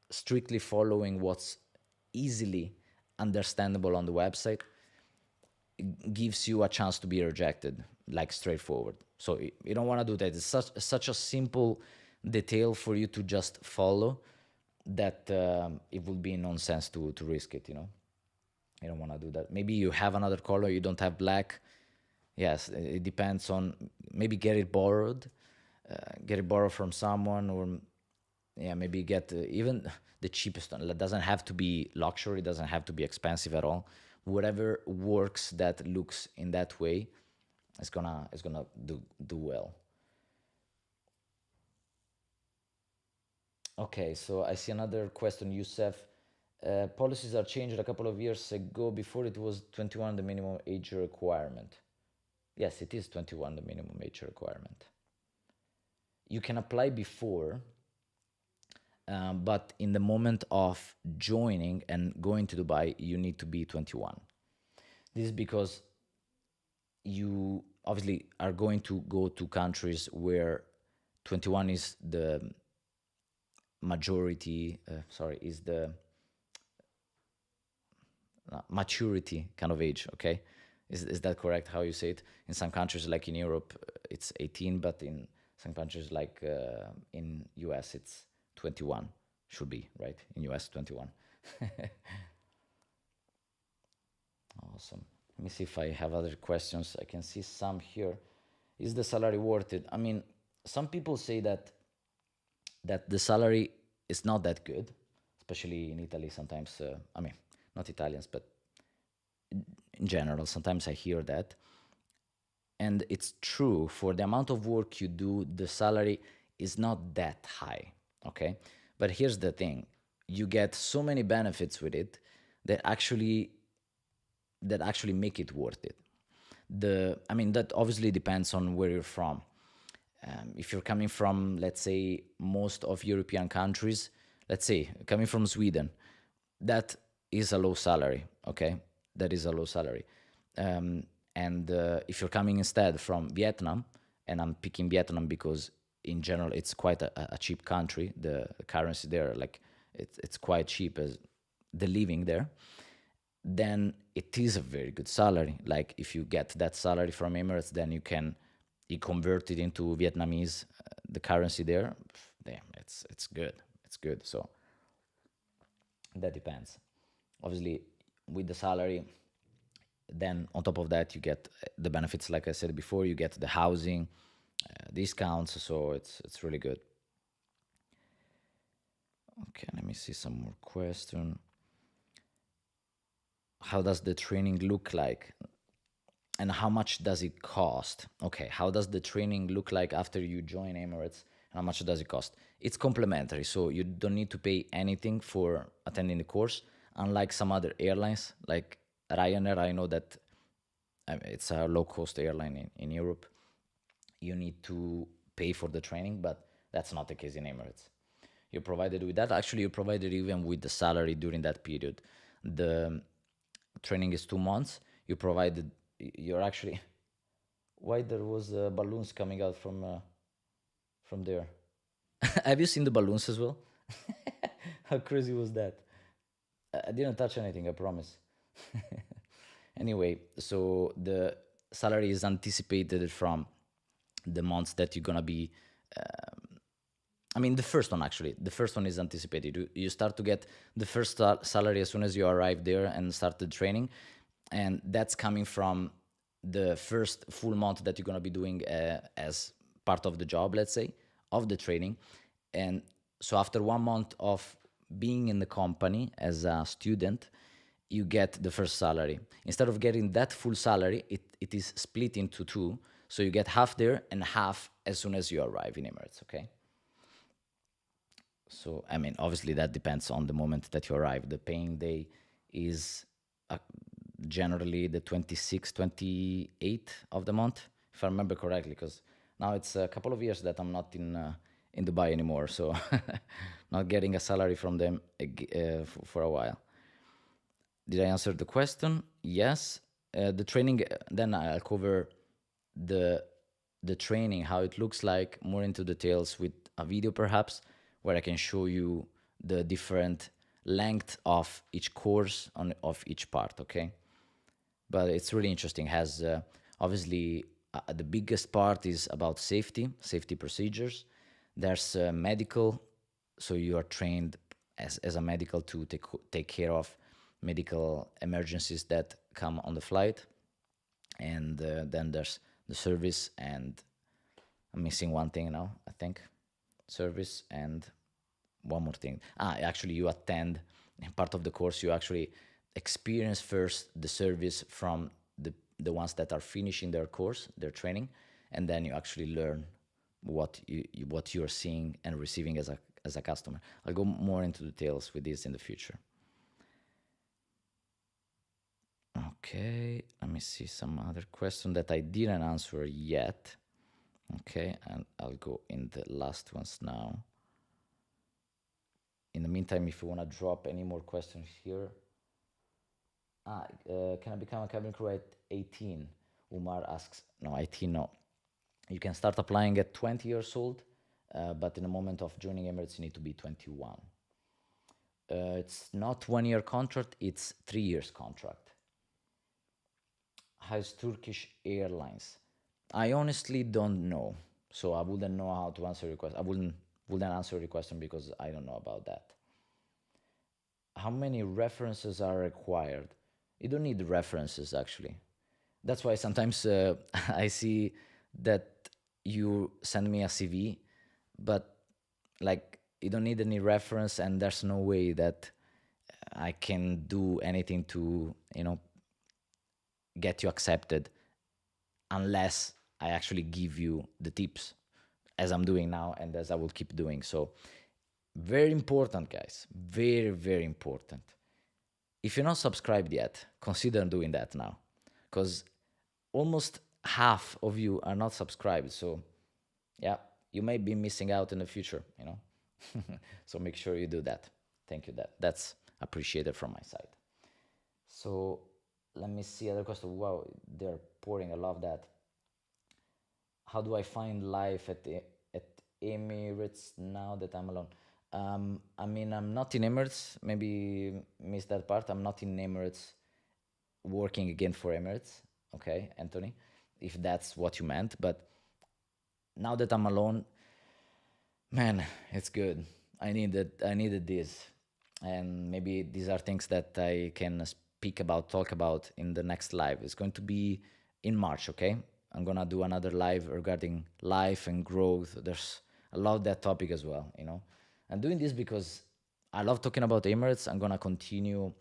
strictly following what's easily understandable on the website gives you a chance to be rejected, like straightforward. So you don't want to do that. It's such a simple detail for you to just follow that it would be nonsense to risk it. You don't want to do that. Maybe you have another color, you don't have black. Yes, it depends on, maybe get it borrowed from someone, or yeah, maybe get even the cheapest one. It doesn't have to be luxury, it doesn't have to be expensive at all. Whatever works that looks in that way is gonna do well. Okay, so I see another question, Youssef. Policies are changed a couple of years ago. Before it was 21 the minimum age requirement. Yes, it is 21 the minimum age requirement. You can apply before, but in the moment of joining and going to Dubai, you need to be 21. This is because you obviously are going to go to countries where 21 is the majority, is the maturity kind of age, okay? Is that correct how you say it? In some countries, like in Europe, it's 18, but in some countries, like in US, it's 21. Should be, right? In US, 21. Awesome. Let me see if I have other questions. I can see some here. Is the salary worth it? I mean, some people say that the salary is not that good, especially in Italy sometimes. I mean, not Italians, but in general, sometimes I hear that. And it's true, for the amount of work you do, the salary is not that high, okay? But here's the thing, you get so many benefits with it that actually make it worth it. I mean, that obviously depends on where you're from. If you're coming from, let's say, most of European countries, let's say coming from Sweden, that is a low salary, okay? That is a low salary. And if you're coming instead from Vietnam, and I'm picking Vietnam because in general it's quite a cheap country, the currency there, like it's quite cheap as the living there, then it is a very good salary. Like if you get that salary from Emirates, then you convert it into Vietnamese, the currency there. Damn, it's good. It's good. So that depends. Obviously, with the salary, then on top of that, you get the benefits. Like I said before, you get the housing discounts. So it's really good. Okay, let me see some more question. How does the training look like? And how much does it cost? Okay, how does the training look like after you join Emirates? How much does it cost? It's complimentary, so you don't need to pay anything for attending the course. Unlike some other airlines, like Ryanair, I know that it's a low-cost airline in Europe. You need to pay for the training, but that's not the case in Emirates. You're provided with that. Actually, you're provided even with the salary during that period. The training is 2 months. You're actually, why there was balloons coming out from there? Have you seen the balloons as well? How crazy was that? I didn't touch anything, I promise. Anyway, so the salary is anticipated from the months that you're gonna be. I mean, the first one actually. The first one is anticipated. You start to get the first salary as soon as you arrive there and start the training, and that's coming from the first full month that you're gonna be doing as part of the job, let's say, of the training. And so after 1 month of being in the company as a student, you get the first salary. Instead of getting that full salary, it is split into two. So you get half there and half as soon as you arrive in Emirates, okay? So, I mean, obviously that depends on the moment that you arrive. The paying day is uh, generally the 26th, 28th of the month, if I remember correctly, because now it's a couple of years that I'm not in Dubai anymore, so not getting a salary from them for a while. Did I answer the question? Yes. The training, then I'll cover the training, how it looks like, more into details with a video perhaps, where I can show you the different length of each course of each part, okay? But it's really interesting. Has obviously the biggest part is about safety procedures. There's medical, so you are trained as a medical to take care of medical emergencies that come on the flight. And then there's the service, and I'm missing one thing now, I think. Service and one more thing. Actually, you attend part of the course. You actually experience first the service from the ones that are finishing their course, their training, and then you actually learn what you're seeing and receiving as a customer. I'll go more into details with this in the future. Okay, let me see some other question that I didn't answer yet. Okay, and I'll go in the last ones now. In the meantime, if you want to drop any more questions here. Can I become a cabin crew at 18? Umar asks. No, 18, no. You can start applying at 20 years old, but in the moment of joining Emirates, you need to be 21. It's not 1 year contract, it's 3 years contract. How's Turkish Airlines? I honestly don't know, so I wouldn't know how to answer your question. I wouldn't answer your question because I don't know about that. How many references are required? You don't need references, actually. That's why sometimes I see that you send me a CV, but like you don't need any reference, and there's no way that I can do anything to get you accepted unless I actually give you the tips, as I'm doing now and as I will keep doing. So very important, guys. Very, very important. If you're not subscribed yet, consider doing that now, because almost half of you are not subscribed. So yeah, you may be missing out in the future, So make sure you do that. Thank you. That's appreciated from my side. So let me see other question. Wow, they're pouring. I love that. How do I find life at Emirates now that I'm alone? I mean, I'm not in Emirates. Maybe missed that part. I'm not in Emirates working again for Emirates. Okay, Anthony, if that's what you meant. But now that I'm alone, man, it's good. I needed this, and maybe these are things that I can talk about in the next live. It's going to be in March, okay? I'm gonna do another live regarding life and growth. I love that topic as well, I'm doing this because I love talking about Emirates. I'm gonna continue,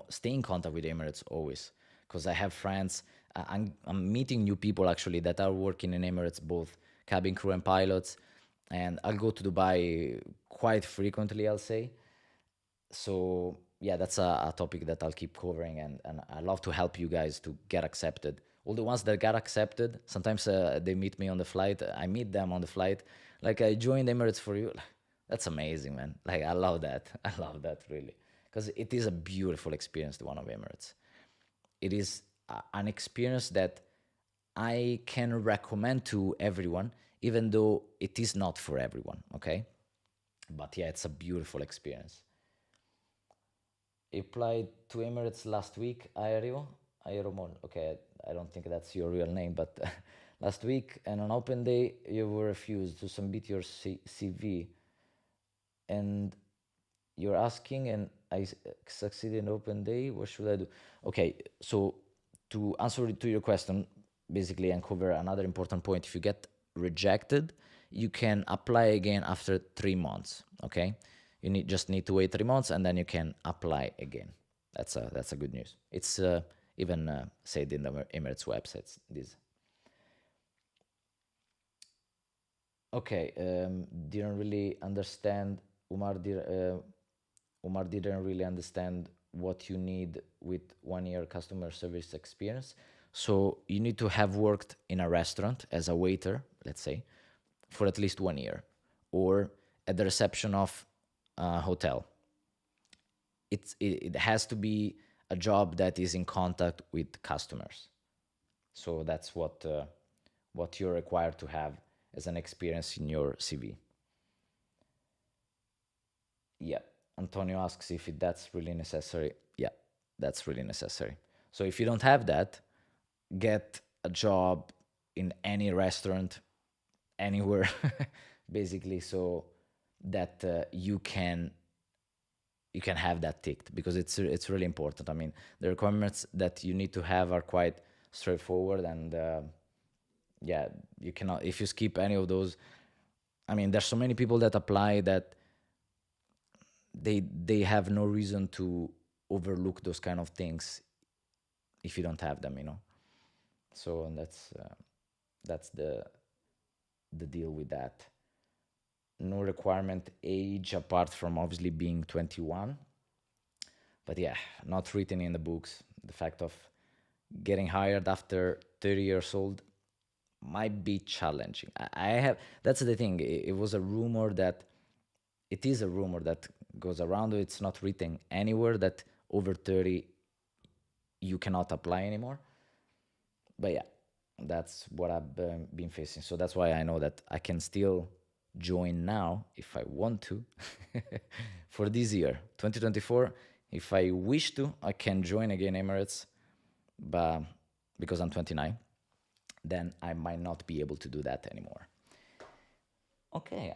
stay in contact with Emirates always, because I have friends. I'm meeting new people actually that are working in Emirates, both cabin crew and pilots, and I'll go to Dubai quite frequently, I'll say. So yeah, that's a topic that I'll keep covering, and I love to help you guys to get accepted. All the ones that got accepted, sometimes they meet me on the flight. I meet them on the flight. Like, I joined Emirates for you. That's amazing, man. Like, I love that. I love that, really. Because it is a beautiful experience, the one of Emirates. It is an experience that I can recommend to everyone, even though it is not for everyone, okay? But yeah, it's a beautiful experience. Applied to Emirates last week, Aeromon. Okay, I don't think that's your real name, but last week, and on open day, you were refused to submit your CV, and you're asking, and I succeeded in open day. What should I do? Okay, so to answer to your question, basically, and cover another important point, if you get rejected, you can apply again after 3 months. Okay, you just need to wait 3 months, and then you can apply again. That's a good news. It's even said in the Emirates websites. This. Okay, didn't really understand. Umar didn't really understand what you need with 1 year customer service experience. So you need to have worked in a restaurant as a waiter, let's say, for at least 1 year, or at the reception of a hotel. It has to be a job that is in contact with customers. So that's what you're required to have as an experience in your CV. Yeah. Antonio asks if that's really necessary. Yeah, that's really necessary. So if you don't have that, get a job in any restaurant, anywhere, basically, so that you can have that ticked, because it's really important. I mean, the requirements that you need to have are quite straightforward, and yeah, you cannot, if you skip any of those. I mean, there's so many people that apply that they have no reason to overlook those kind of things if you don't have them. So that's the deal with that. No requirement age apart from obviously being 21. But yeah, not written in the books. The fact of getting hired after 30 years old might be challenging. I have That's the thing. It was a rumor that it is a rumor that goes around. It's not written anywhere that over 30 you cannot apply anymore. But yeah, that's what I've been facing. So that's why I know that I can still join now if I want to for this year, 2024. If I wish to, I can join again Emirates, but because I'm 29, then I might not be able to do that anymore. Okay,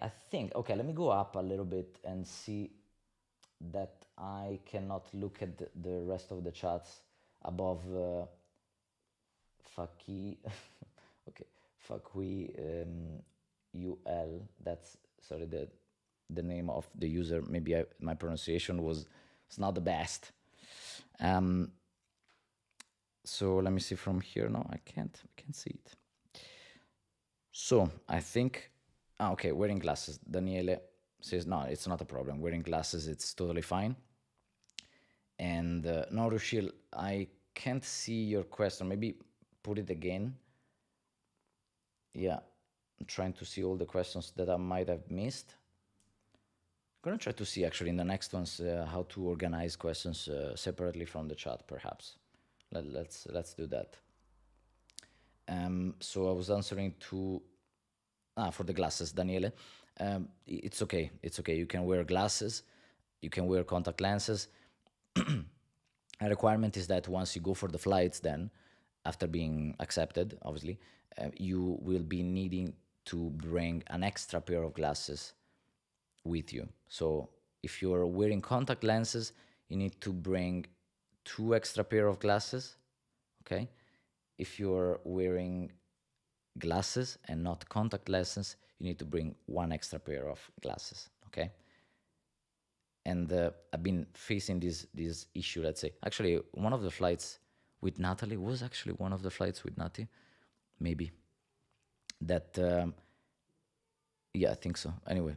okay, let me go up a little bit and see that I cannot look at the rest of the chats above Faki. Okay, Fakui UL. That's, sorry, the name of the user. Maybe my pronunciation was it's not the best. Um, so let me see from here. No, I can't see it. So I think, okay, wearing glasses. Daniele says no, it's not a problem. Wearing glasses, it's totally fine. And no, Rushil, I can't see your question. Maybe put it again. Yeah, I'm trying to see all the questions that I might have missed. I'm gonna try to see actually in the next ones how to organize questions separately from the chat, perhaps. Let's do that. So I was answering to for the glasses, Daniele. It's okay. It's okay. You can wear glasses. You can wear contact lenses. A requirement is that once you go for the flights, then after being accepted, obviously, you will be needing to bring an extra pair of glasses with you. So if you're wearing contact lenses, you need to bring two extra pair of glasses. Okay. If you're wearing glasses and not contact lenses, you need to bring one extra pair of glasses. Okay. And I've been facing this issue. Let's say, actually, one of the flights with Natalie was actually one of the flights with Nati, maybe. That yeah, I think so. Anyway,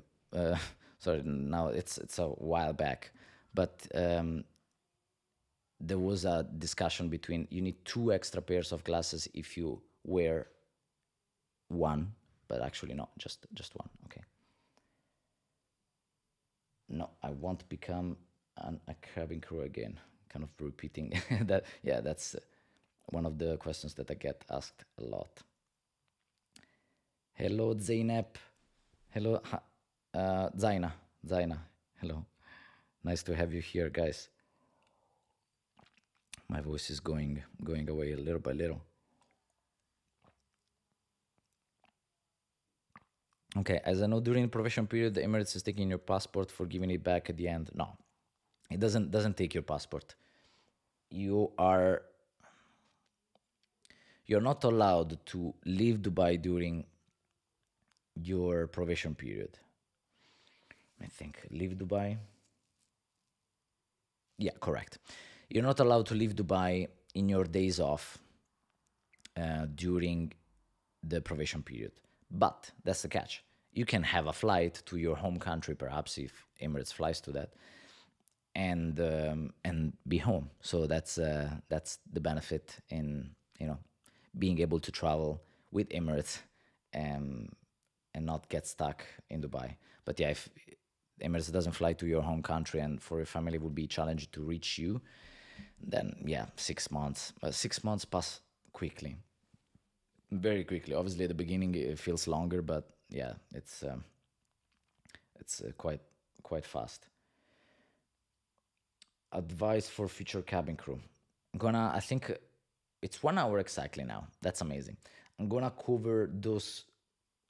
sorry, now it's a while back, but there was a discussion between you need two extra pairs of glasses if you wear one, but actually not just one. Okay. No, I won't become a cabin crew again. Kind of repeating that. Yeah, that's one of the questions that I get asked a lot. Hello, Zainab. Hello, Zaina. Zaina. Hello. Nice to have you here, guys. My voice is going away little by little. Okay, as I know, during the probation period, the Emirates is taking your passport for giving it back at the end. No, it doesn't take your passport. You are you're not allowed to leave Dubai during your probation period. I think leave Dubai. Yeah, correct. You're not allowed to leave Dubai in your days off during the probation period. But that's the catch. You can have a flight to your home country, perhaps if Emirates flies to that, and be home. So that's the benefit in being able to travel with Emirates and not get stuck in Dubai. But yeah, if Emirates doesn't fly to your home country and for your family would be challenging to reach you, then yeah, 6 months. 6 months pass quickly, very quickly. Obviously, at the beginning it feels longer, but yeah, it's quite fast. advice for future cabin crew. I think it's 1 hour exactly now. That's amazing. I'm gonna cover those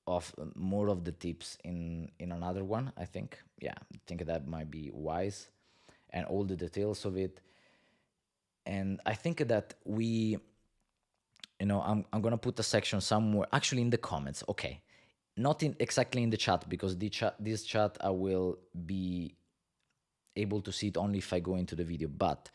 of more of the tips in another one. I think, yeah, I think that might be wise, and all the details of it. And I think that I'm gonna put a section somewhere, actually in the comments. Okay, not in exactly in the chat, because this chat I will be able to see it only if I go into the video. But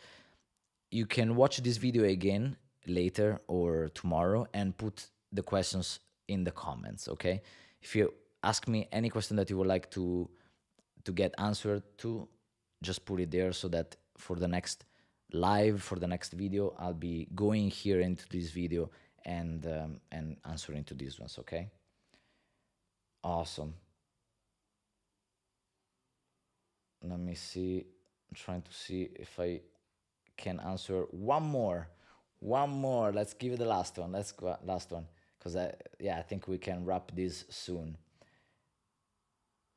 you can watch this video again later or tomorrow and put the questions in the comments. Okay, if you ask me any question that you would like to get answered to, just put it there, so that for the next live, for the next video, I'll be going here into this video and answering to these ones. Okay, awesome. Let me see. I'm trying to see if I can answer one more. Let's give it the last one. Let's go last one, because I think we can wrap this soon.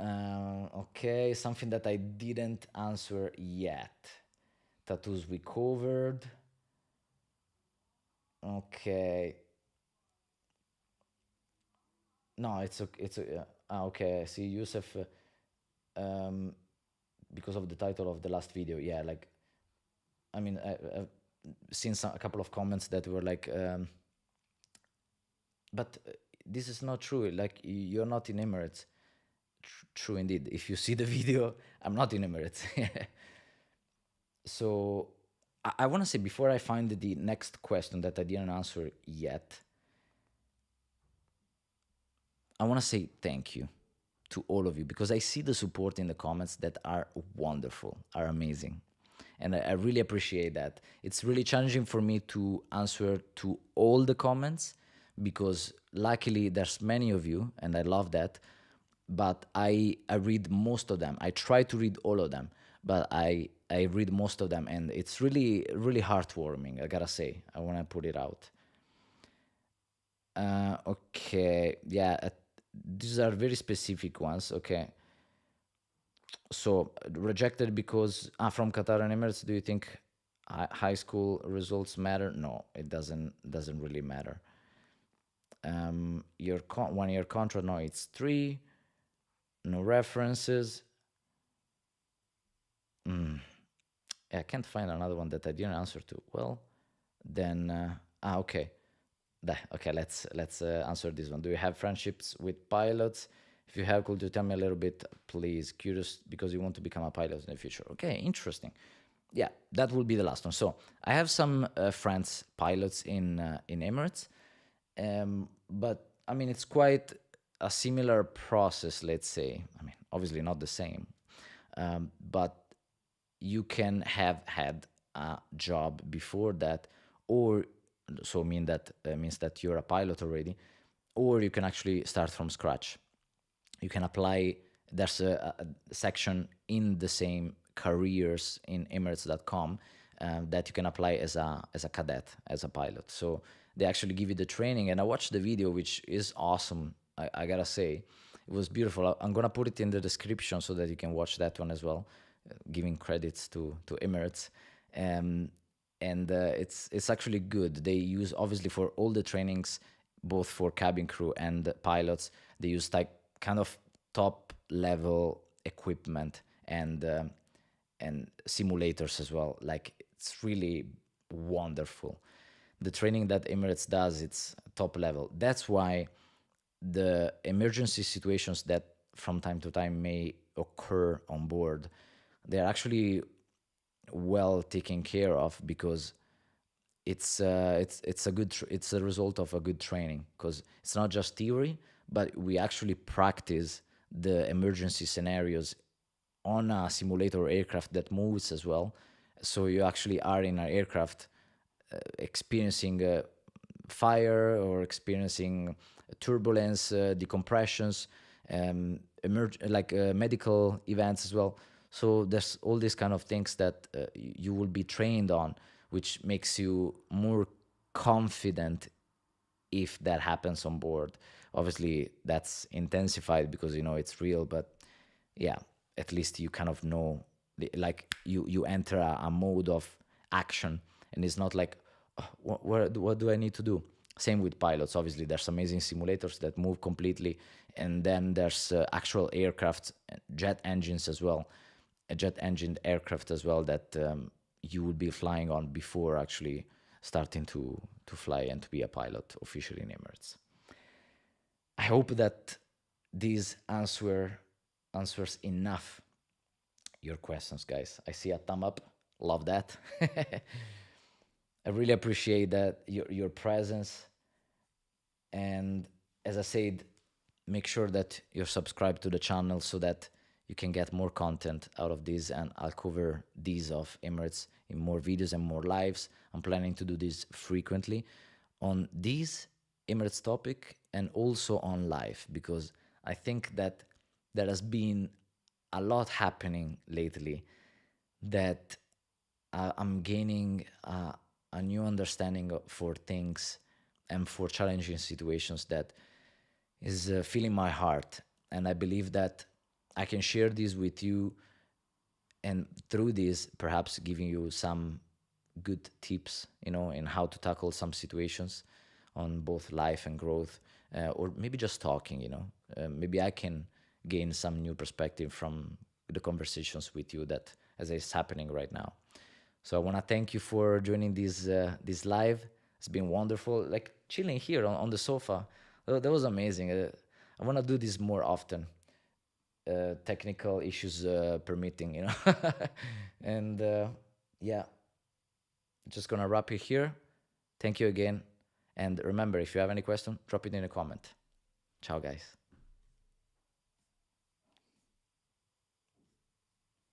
Okay, something that I didn't answer yet. Tattoos we covered. Okay. No, it's okay. Okay. See, Yusuf, um, because of the title of the last video. Yeah, like, I mean, I've seen a couple of comments that were like, but this is not true. Like, you're not in Emirates. True indeed. If you see the video, I'm not in Emirates. So I want to say, before I find the next question that I didn't answer yet, I want to say thank you to all of you, because I see the support in the comments that are wonderful, are amazing. And I really appreciate that. It's really challenging for me to answer to all the comments, because luckily there's many of you and I love that. But I read most of them. I try to read all of them, but I read most of them, and it's really, really heartwarming, I gotta say. I want to put it out. Okay, yeah, these are very specific ones. Okay, so rejected because from Qatar and Emirates. Do you think high school results matter? No, it doesn't really matter. Your 1 year contract? No, it's 3. No references. I can't find another one that I didn't answer to. Well, then okay. Okay, let's answer this one. Do you have friendships with pilots? If you have, could you tell me a little bit, please? Curious because you want to become a pilot in the future. Okay, interesting. Yeah, that will be the last one. So I have some friends, pilots in Emirates, but I mean, it's quite a similar process. Let's say, I mean, obviously not the same, but you can have had a job before that, or so mean that means that you're a pilot already, or you can actually start from scratch. You can apply. There's a section in the same careers in Emirates.com that you can apply as a cadet, as a pilot. So they actually give you the training, and I watched the video, which is awesome. I gotta say, it was beautiful. I'm gonna put it in the description so that you can watch that one as well, giving credits to Emirates. And it's actually good. They use, obviously, for all the trainings, both for cabin crew and pilots, they use like kind of top level equipment and simulators as well. Like, it's really wonderful. The training that Emirates does, it's top level. That's why the emergency situations that from time to time may occur on board, they're actually well taken care of, because it's a result of a good training, because it's not just theory, but we actually practice the emergency scenarios on a simulator aircraft that moves as well. So you actually are in an aircraft experiencing fire, or experiencing turbulence, decompressions, medical events as well. So there's all these kind of things that you will be trained on, which makes you more confident if that happens on board. Obviously, that's intensified because it's real, but yeah, at least you kind of know like you enter a mode of action, and it's not like, "Oh, what do I need to do?" Same with pilots. Obviously, there's amazing simulators that move completely, and then there's actual aircraft, jet engines as well, a jet engined aircraft as well that you would be flying on before actually starting to fly and to be a pilot officially in Emirates. I hope that this answers enough your questions, guys. I see a thumb up. Love that. I really appreciate that your presence. And as I said, make sure that you're subscribed to the channel so that you can get more content out of this. And I'll cover these of Emirates in more videos and more lives. I'm planning to do this frequently on this Emirates topic and also on live, because I think that there has been a lot happening lately that I'm gaining a new understanding for things and for challenging situations that is filling my heart. And I believe that I can share this with you, and through this, perhaps giving you some good tips, in how to tackle some situations on both life and growth, or maybe just talking, maybe I can gain some new perspective from the conversations with you that as is happening right now. So I want to thank you for joining this live. It's been wonderful, like chilling here on the sofa. That was amazing. I want to do this more often, technical issues permitting, And yeah, just gonna wrap it here. Thank you again, and remember, if you have any question, drop it in a comment. Ciao, guys.